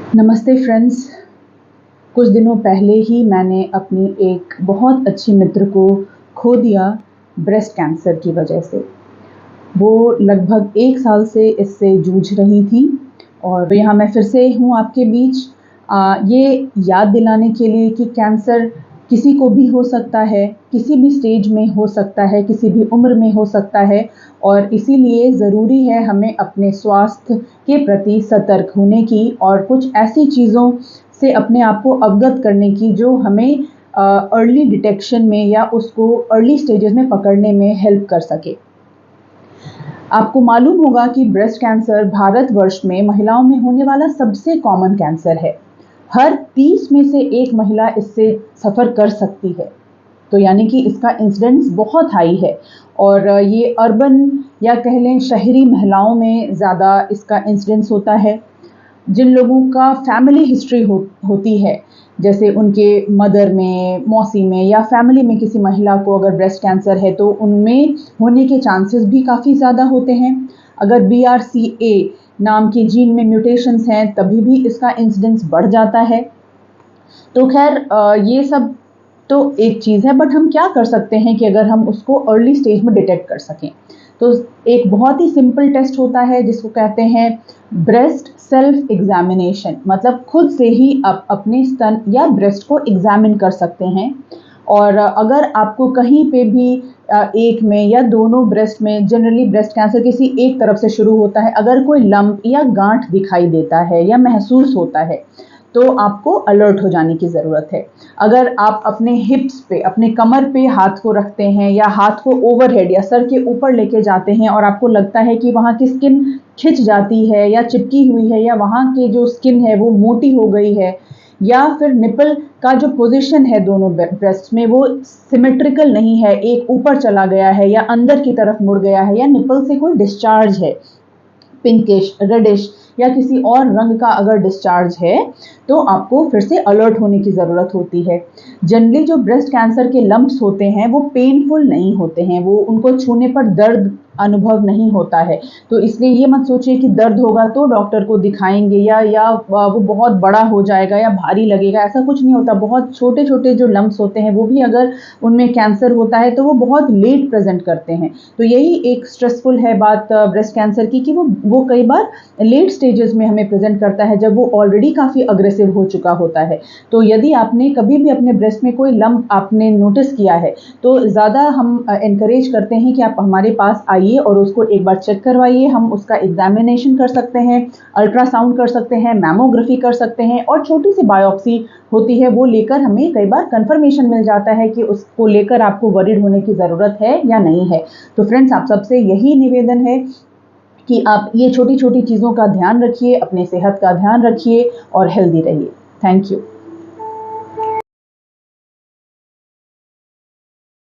नमस्ते फ्रेंड्स। कुछ दिनों पहले ही मैंने अपनी एक बहुत अच्छी मित्र को खो दिया ब्रेस्ट कैंसर की वजह से। वो लगभग 1 साल से इससे जूझ रही थी और यहाँ मैं फिर से हूँ आपके बीच ये याद दिलाने के लिए कि कैंसर किसी को भी हो सकता है, किसी भी स्टेज में हो सकता है, किसी भी उम्र में हो सकता है और इसीलिए ज़रूरी है हमें अपने स्वास्थ्य के प्रति सतर्क होने की और कुछ ऐसी चीज़ों से अपने आप को अवगत करने की जो हमें अर्ली डिटेक्शन में या उसको अर्ली स्टेजेस में पकड़ने में हेल्प कर सके। आपको मालूम होगा कि ब्रेस्ट कैंसर भारतवर्ष में महिलाओं में होने वाला सबसे कॉमन कैंसर है। हर 30 में से एक महिला इससे सफ़र कर सकती है, तो यानी कि इसका इंसिडेंस बहुत हाई है और ये अर्बन या कह लें शहरी महिलाओं में ज़्यादा इसका इंसिडेंस होता है। जिन लोगों का फैमिली हिस्ट्री होती है, जैसे उनके मदर में, मौसी में या फैमिली में किसी महिला को अगर ब्रेस्ट कैंसर है तो उनमें होने के चांसेस भी काफ़ी ज़्यादा होते हैं। अगर BRCA नाम के जीन में म्यूटेशंस हैं तभी भी इसका इंसिडेंस बढ़ जाता है। तो खैर ये सब तो एक चीज़ है, बट हम क्या कर सकते हैं कि अगर हम उसको अर्ली स्टेज में डिटेक्ट कर सकें। तो एक बहुत ही सिंपल टेस्ट होता है जिसको कहते हैं ब्रेस्ट सेल्फ एग्जामिनेशन, मतलब खुद से ही आप अपने स्तन या ब्रेस्ट को एग्जामिन कर सकते हैं। और अगर आपको कहीं पे भी एक में या दोनों ब्रेस्ट में, जनरली ब्रेस्ट कैंसर किसी एक तरफ से शुरू होता है, अगर कोई लंप या गांठ दिखाई देता है या महसूस होता है तो आपको अलर्ट हो जाने की ज़रूरत है। अगर आप अपने हिप्स पे, अपने कमर पे हाथ को रखते हैं या हाथ को ओवरहेड या सर के ऊपर लेके जाते हैं और आपको लगता है कि वहाँ की स्किन खिंच जाती है या चिपकी हुई है या वहाँ की जो स्किन है वो मोटी हो गई है या फिर निपल का जो पोजीशन है दोनों ब्रेस्ट में वो सिमेट्रिकल नहीं है, एक ऊपर चला गया है या अंदर की तरफ मुड़ गया है या निपल से कोई डिस्चार्ज है, पिंकिश, रेडिश या किसी और रंग का अगर डिस्चार्ज है तो आपको फिर से अलर्ट होने की ज़रूरत होती है। जनरली जो ब्रेस्ट कैंसर के लंप्स होते हैं वो पेनफुल नहीं होते हैं, वो उनको छूने पर दर्द अनुभव नहीं होता है, तो इसलिए ये मत सोचिए कि दर्द होगा तो डॉक्टर को दिखाएंगे या वो बहुत बड़ा हो जाएगा या भारी लगेगा, ऐसा कुछ नहीं होता। बहुत छोटे छोटे जो लंप्स होते हैं वो भी अगर उनमें कैंसर होता है तो वो बहुत लेट प्रेजेंट करते हैं। तो यही एक स्ट्रेसफुल है बात ब्रेस्ट कैंसर की कि वो कई बार लेट स्टेजेस में हमें प्रेजेंट करता है जब वो ऑलरेडी काफ़ी अग्रेसिव हो चुका होता है। तो यदि आपने कभी भी अपने ब्रेस्ट में कोई लंप आपने नोटिस किया है तो ज़्यादा हम एनकरेज करते हैं कि आप हमारे पास आइए और उसको एक बार चेक करवाइए। हम उसका एग्जामिनेशन कर सकते हैं, अल्ट्रासाउंड कर सकते हैं, मैमोग्राफी कर सकते हैं और छोटी सी बायोप्सी होती है वो लेकर हमें कई बार कंफर्मेशन मिल जाता है कि उसको लेकर आपको वरीड होने की ज़रूरत है या नहीं है। तो फ्रेंड्स, आप सबसे यही निवेदन है कि आप ये छोटी छोटी चीज़ों का ध्यान रखिए, अपने सेहत का ध्यान रखिए और हेल्दी रहिए। Thank you.